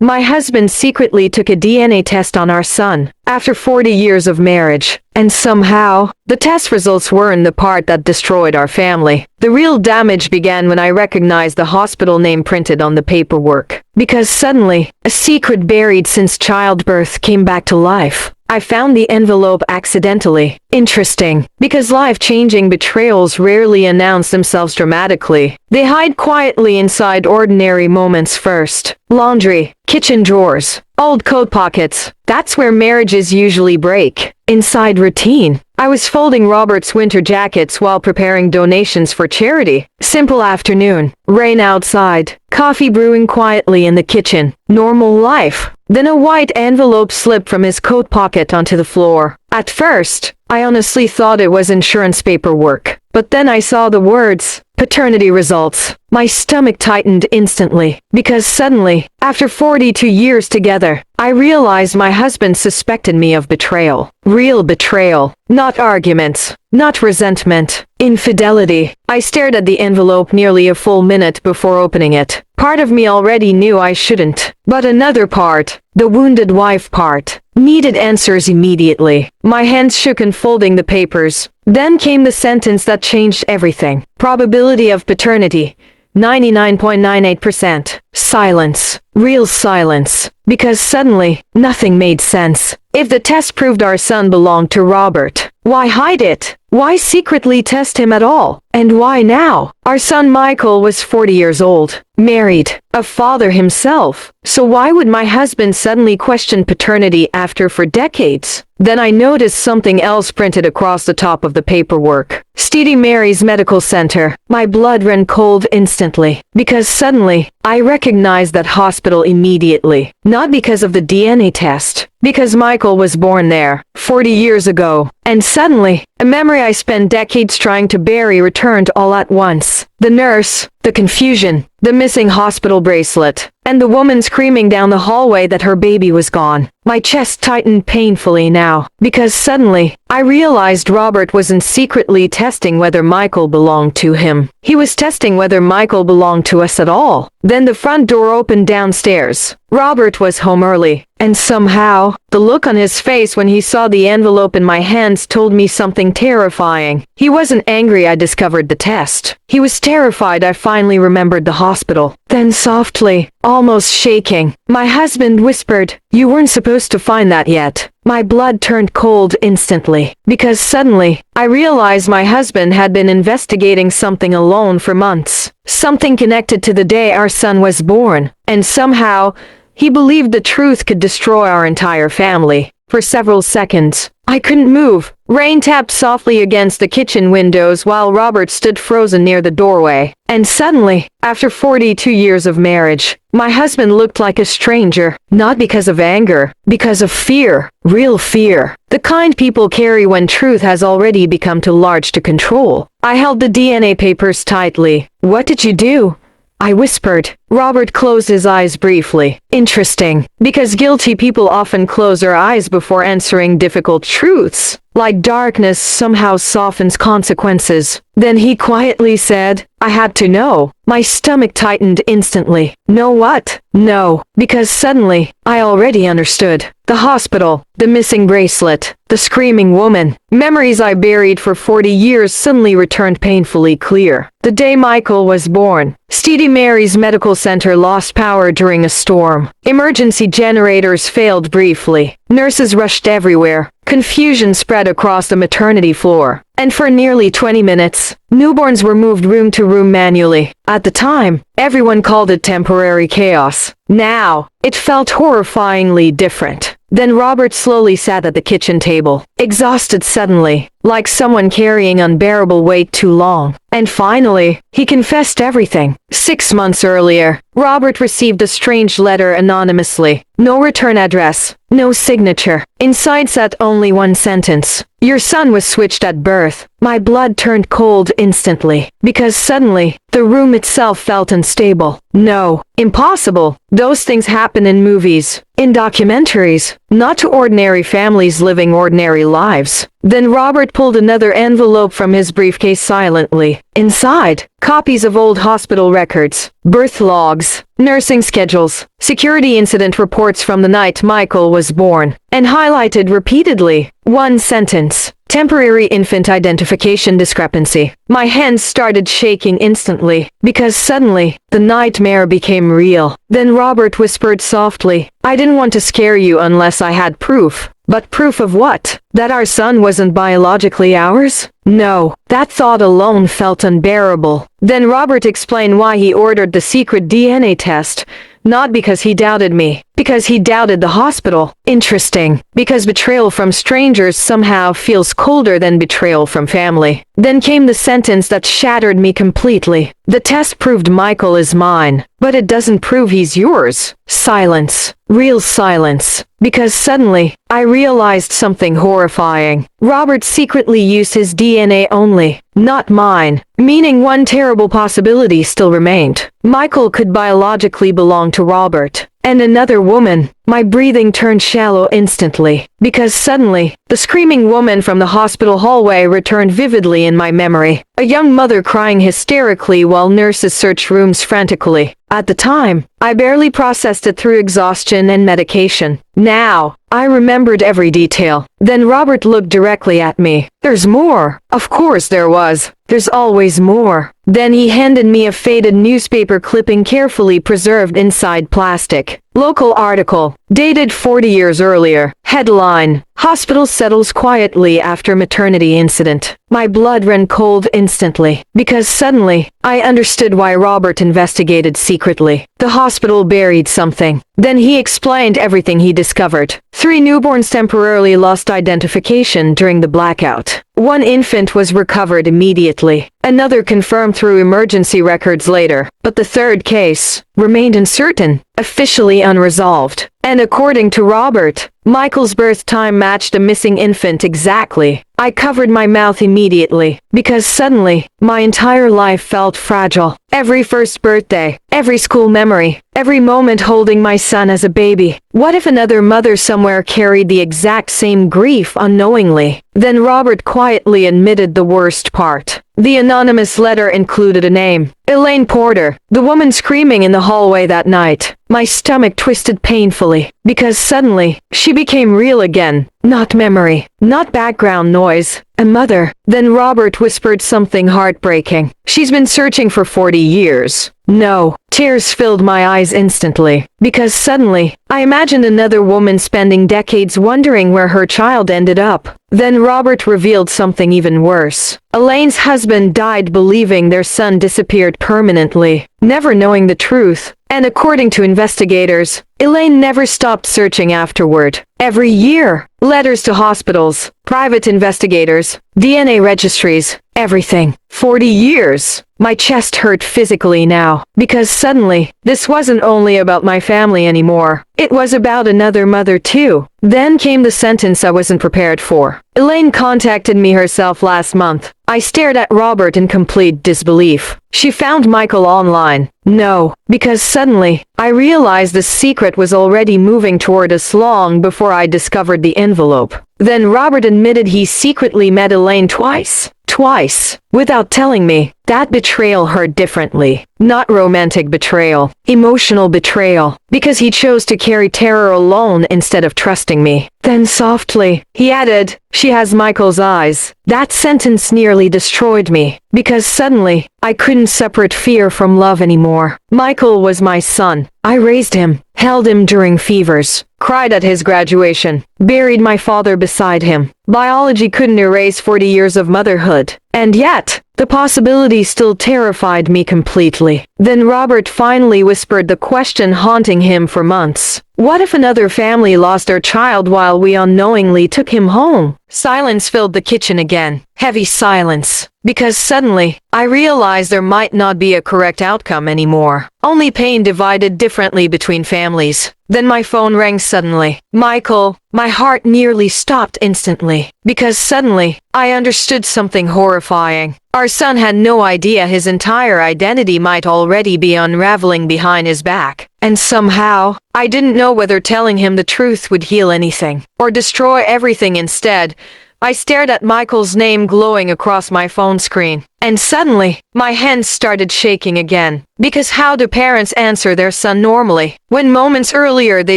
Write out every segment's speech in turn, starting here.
My husband secretly took a DNA test on our son, after 40 years of marriage. And somehow, the test results weren't the part that destroyed our family. The real damage began when I recognized the hospital name printed on the paperwork. Because suddenly, a secret buried since childbirth came back to life. I found the envelope accidentally. Interesting, because life-changing betrayals rarely announce themselves dramatically. They hide quietly inside ordinary moments first. Laundry, kitchen drawers, old coat pockets. That's where marriages usually break. Inside routine. I was folding Robert's winter jackets while preparing donations for charity. Simple afternoon. Rain outside. Coffee brewing quietly in the kitchen. Normal life. Then a white envelope slipped from his coat pocket onto the floor. At first, I honestly thought it was insurance paperwork. But then I saw the words, paternity results. My stomach tightened instantly, because suddenly, after 42 years together, I realized my husband suspected me of betrayal. Real betrayal. Not arguments. Not resentment. Infidelity. I stared at the envelope nearly a full minute before opening it. Part of me already knew I shouldn't. But another part, the wounded wife part, needed answers immediately. My hands shook unfolding the papers. Then came the sentence that changed everything. Probability of paternity, 99.98%. Silence. Real silence. Because suddenly, nothing made sense. If the test proved our son belonged to Robert, why hide it? Why secretly test him at all? And why now? Our son Michael was 40 years old, married, a father himself. So why would my husband suddenly question paternity after for decades? Then I noticed something else printed across the top of the paperwork. Steady Mary's Medical Center. My blood ran cold instantly, because suddenly, I recognized that hospital immediately. Not because of the DNA test, because Michael was born there, 40 years ago. And suddenly, a memory I spent decades trying to bury returned all at once. The nurse, the confusion, the missing hospital bracelet, and the woman screaming down the hallway that her baby was gone. My chest tightened painfully now, because suddenly, I realized Robert wasn't secretly testing whether Michael belonged to him. He was testing whether Michael belonged to us at all. Then the front door opened downstairs. Robert was home early, and somehow, the look on his face when he saw the envelope in my hands told me something terrifying. He wasn't angry I discovered the test. He was terrified I finally remembered the hospital. Then softly, almost shaking, my husband whispered, "You weren't supposed to find that yet." My blood turned cold instantly, because suddenly, I realized my husband had been investigating something alone for months. Something connected to the day our son was born, and somehow, he believed the truth could destroy our entire family. For several seconds, I couldn't move. Rain tapped softly against the kitchen windows while Robert stood frozen near the doorway. And suddenly, after 42 years of marriage, my husband looked like a stranger, not because of anger, because of fear. Real fear. The kind people carry when truth has already become too large to control. I held the DNA papers tightly. "What did you do?" I whispered. Robert closed his eyes briefly. Interesting, because guilty people often close their eyes before answering difficult truths. Like darkness somehow softens consequences. Then he quietly said, "I had to know." My stomach tightened instantly. Know what? No, because suddenly, I already understood. The hospital, the missing bracelet, the screaming woman. Memories I buried for 40 years suddenly returned painfully clear. The day Michael was born, Steady Mary's Medical Center lost power during a storm. Emergency generators failed briefly. Nurses rushed everywhere. Confusion spread across the maternity floor. And for nearly 20 minutes, newborns were moved room to room manually. At the time, everyone called it temporary chaos. Now, it felt horrifyingly different. Then Robert slowly sat at the kitchen table, exhausted suddenly, like someone carrying unbearable weight too long. And finally, he confessed everything. 6 months earlier, Robert received a strange letter anonymously. No return address, no signature. Inside sat only one sentence. "Your son was switched at birth." My blood turned cold instantly, because suddenly, the room itself felt unstable. No, impossible. Those things happen in movies, in documentaries, not to ordinary families living ordinary lives. Then Robert pulled another envelope from his briefcase silently. Inside, copies of old hospital records, birth logs, nursing schedules, security incident reports from the night Michael was born, and highlighted repeatedly. One sentence. Temporary infant identification discrepancy. My hands started shaking instantly, because suddenly, the nightmare became real. Then Robert whispered softly, "I didn't want to scare you unless I had proof." But proof of what? That our son wasn't biologically ours? No, that thought alone felt unbearable. Then Robert explained why he ordered the secret DNA test. Not because he doubted me, because he doubted the hospital. Interesting, because betrayal from strangers somehow feels colder than betrayal from family. Then came the sentence that shattered me completely. The test proved Michael is mine, but it doesn't prove he's yours. Silence. Real silence. Because suddenly, I realized something horrifying. Robert secretly used his DNA only, not mine, meaning one terrible possibility still remained. Michael could biologically belong to Robert. And another woman. My breathing turned shallow instantly, because suddenly, the screaming woman from the hospital hallway returned vividly in my memory. A young mother crying hysterically while nurses searched rooms frantically. At the time, I barely processed it through exhaustion and medication. Now, I remembered every detail. Then Robert looked directly at me. "There's more." Of course there was. There's always more. Then he handed me a faded newspaper clipping carefully preserved inside plastic. Local article, dated 40 years earlier. Headline, "Hospital settles quietly after maternity incident." My blood ran cold instantly, because suddenly, I understood why Robert investigated secretly. The hospital buried something. Then he explained everything he discovered. 3 newborns temporarily lost identification during the blackout. 1 infant was recovered immediately. Another confirmed through emergency records later. But the 3rd case remained uncertain, officially unresolved. And according to Robert, Michael's birth time matched a missing infant exactly. I covered my mouth immediately, because suddenly, my entire life felt fragile. Every first birthday, every school memory, every moment holding my son as a baby. What if another mother somewhere carried the exact same grief unknowingly? Then Robert quietly admitted the worst part. The anonymous letter included a name. Elaine Porter, the woman screaming in the hallway that night. My stomach twisted painfully, because suddenly, she became real again. Not memory, not background noise, a mother. Then Robert whispered something heartbreaking. "She's been searching for 40 years. No. Tears filled my eyes instantly, because suddenly, I imagined another woman spending decades wondering where her child ended up. Then Robert revealed something even worse. Elaine's husband died believing their son disappeared permanently, never knowing the truth. And according to investigators, Elaine never stopped searching afterward. Every year, letters to hospitals, private investigators, DNA registries, everything. 40 years. My chest hurt physically now, because suddenly, this wasn't only about my family anymore. It was about another mother too. Then came the sentence I wasn't prepared for. Elaine contacted me herself last month. I stared at Robert in complete disbelief. She found Michael online. No, because suddenly, I realized the secret was already moving toward us long before I discovered the envelope. Then Robert admitted he secretly met Elaine twice. Twice, without telling me. That betrayal hurt differently. Not romantic betrayal, emotional betrayal, because he chose to carry terror alone instead of trusting me. Then softly, he added, "She has Michael's eyes." That sentence nearly destroyed me, because suddenly, I couldn't separate fear from love anymore. Michael was my son. I raised him, held him during fevers, cried at his graduation, buried my father beside him. Biology couldn't erase 40 years of motherhood. And yet, the possibility still terrified me completely. Then Robert finally whispered the question haunting him for months. What if another family lost their child while we unknowingly took him home? Silence filled the kitchen again. Heavy silence. Because suddenly, I realized there might not be a correct outcome anymore. Only pain divided differently between families. Then my phone rang suddenly. "Michael." My heart nearly stopped instantly. Because suddenly, I understood something horrifying. Our son had no idea his entire identity might already be unraveling behind his back. And somehow, I didn't know whether telling him the truth would heal anything, or destroy everything instead. I stared at Michael's name glowing across my phone screen. And suddenly, my hands started shaking again. Because how do parents answer their son normally, when moments earlier they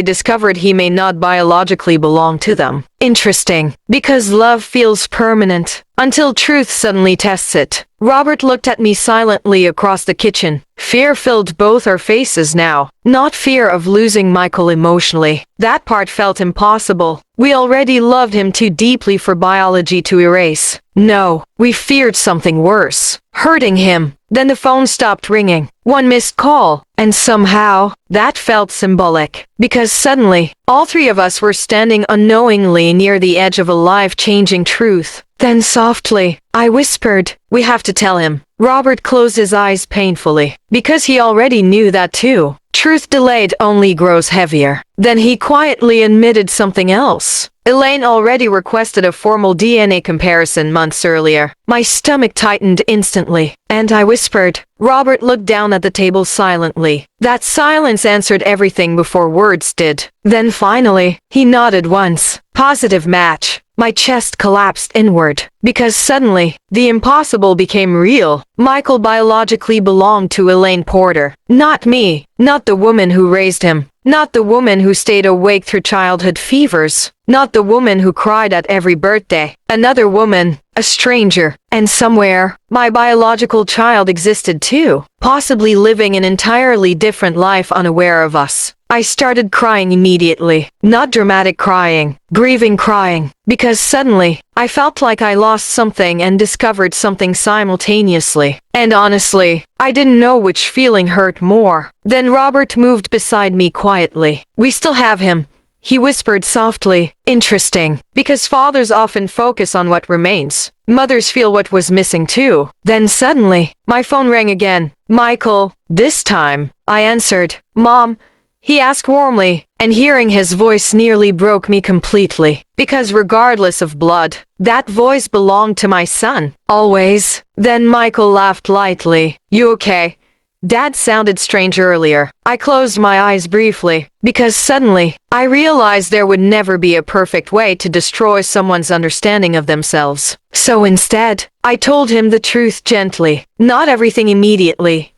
discovered he may not biologically belong to them? Interesting. Because love feels permanent, until truth suddenly tests it. Robert looked at me silently across the kitchen. Fear filled both our faces now. Not fear of losing Michael emotionally. That part felt impossible. We already loved him too deeply for biology to erase. No, we feared something worse. Hurting him. Then the phone stopped ringing. One missed call. And somehow, that felt symbolic. Because suddenly, all three of us were standing unknowingly near the edge of a life-changing truth. Then softly, I whispered, "We have to tell him." Robert closed his eyes painfully. Because he already knew that too. Truth delayed only grows heavier. Then he quietly admitted something else. Elaine already requested a formal DNA comparison months earlier. My stomach tightened instantly, and I whispered. Robert looked down at the table silently. That silence answered everything before words did. Then finally, he nodded once. Positive match. My chest collapsed inward, because suddenly, the impossible became real. Michael biologically belonged to Elaine Porter. Not me. Not the woman who raised him. Not the woman who stayed awake through childhood fevers. Not the woman who cried at every birthday. Another woman. A stranger. And somewhere, my biological child existed too. Possibly living an entirely different life unaware of us. I started crying immediately. Not dramatic crying. Grieving crying. Because suddenly, I felt like I lost something and discovered something simultaneously. And honestly, I didn't know which feeling hurt more. Then Robert moved beside me quietly. "We still have him," he whispered softly. "Interesting. Because fathers often focus on what remains. Mothers feel what was missing too." Then suddenly, my phone rang again. "Michael." This time, I answered. "Mom?" He asked warmly, and hearing his voice nearly broke me completely. Because regardless of blood, that voice belonged to my son. Always. Then Michael laughed lightly. "You okay?" Dad sounded strange earlier. I closed my eyes briefly, because suddenly, I realized there would never be a perfect way to destroy someone's understanding of themselves. So instead, I told him the truth gently. Not everything immediately.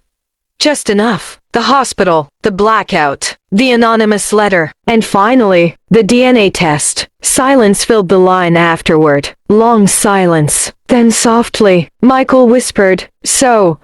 Just enough. The hospital, the blackout, the anonymous letter, and finally, the DNA test. Silence filled the line afterward. Long silence. Then softly, Michael whispered, "So,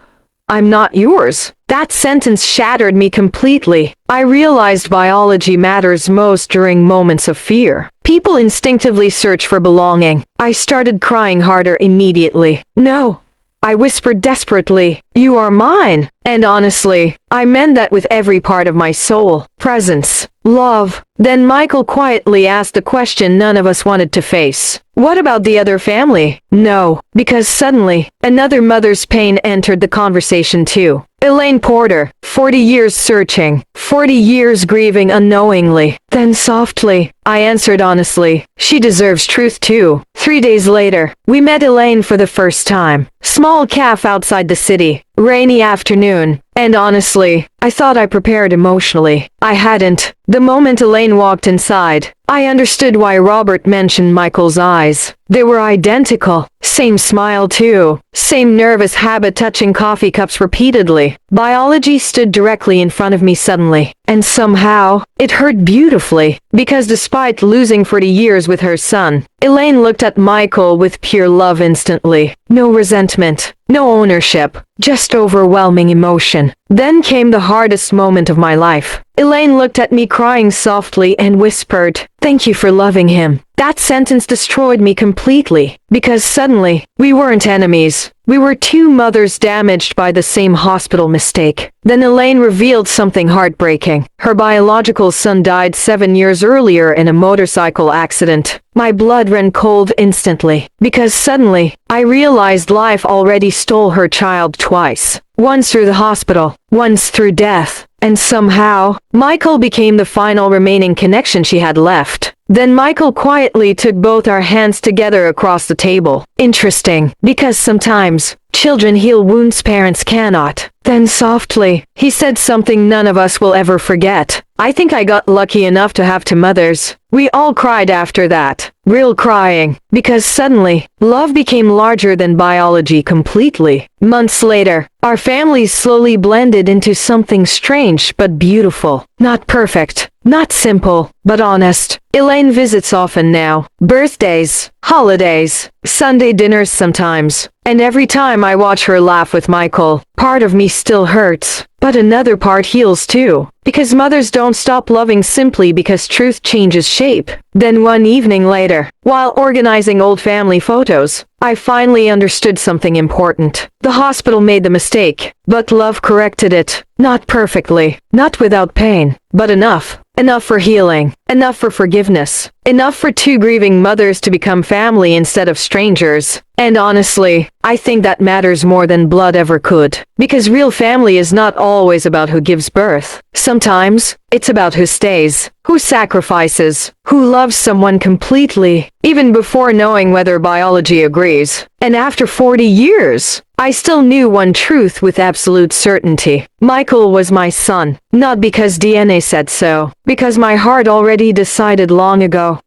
I'm not yours." That sentence shattered me completely. I realized biology matters most during moments of fear. People instinctively search for belonging. I started crying harder immediately. "No," I whispered desperately, "you are mine." And honestly, I meant that with every part of my soul. Presence. Love. Then Michael quietly asked a question none of us wanted to face. "What about the other family?" "No." Because suddenly, another mother's pain entered the conversation too. Elaine Porter, 40 years searching, 40 years grieving unknowingly. Then softly, I answered honestly, "She deserves truth too." 3 days later, we met Elaine for the first time. Small cafe outside the city. Rainy afternoon. And honestly, I thought I prepared emotionally. I hadn't. The moment Elaine walked inside, I understood why Robert mentioned Michael's eyes. They were identical. Same smile too. Same nervous habit touching coffee cups repeatedly. Biology stood directly in front of me suddenly. And somehow, it hurt beautifully. Because despite losing 40 years with her son, Elaine looked at Michael with pure love instantly. No resentment. No ownership. Just overwhelming emotion. Then came the hardest moment of my life. Elaine looked at me crying softly and whispered, "Thank you for loving him." That sentence destroyed me completely. Because suddenly, we weren't enemies. We were two mothers damaged by the same hospital mistake. Then Elaine revealed something heartbreaking. Her biological son died 7 years earlier in a motorcycle accident. My blood ran cold instantly. Because suddenly, I realized life already stole her child twice. Once through the hospital, once through death. And somehow, Michael became the final remaining connection she had left. Then Michael quietly took both our hands together across the table. Interesting, because sometimes, Children heal wounds parents cannot. Then softly, he said something none of us will ever forget. I think I got lucky enough to have two mothers. We all cried after that. Real crying. Because suddenly, love became larger than biology completely. Months later, our families slowly blended into something strange but beautiful. Not perfect, not simple, but honest. Elaine visits often now. Birthdays, holidays, Sunday dinners sometimes. And every time I watch her laugh with Michael, part of me still hurts. But another part heals too. Because mothers don't stop loving simply because truth changes shape. Then one evening later, while organizing old family photos, I finally understood something important. The hospital made the mistake, but love corrected it. Not perfectly, not without pain, but enough. Enough for healing, enough for forgiveness, enough for two grieving mothers to become family instead of strangers. And honestly, I think that matters more than blood ever could. Because real family is not always about who gives birth. Sometimes, it's about who stays, who sacrifices, who loves someone completely, even before knowing whether biology agrees. And after 40 years, I still knew one truth with absolute certainty. Michael was my son. Not because DNA said so, because my heart already decided long ago.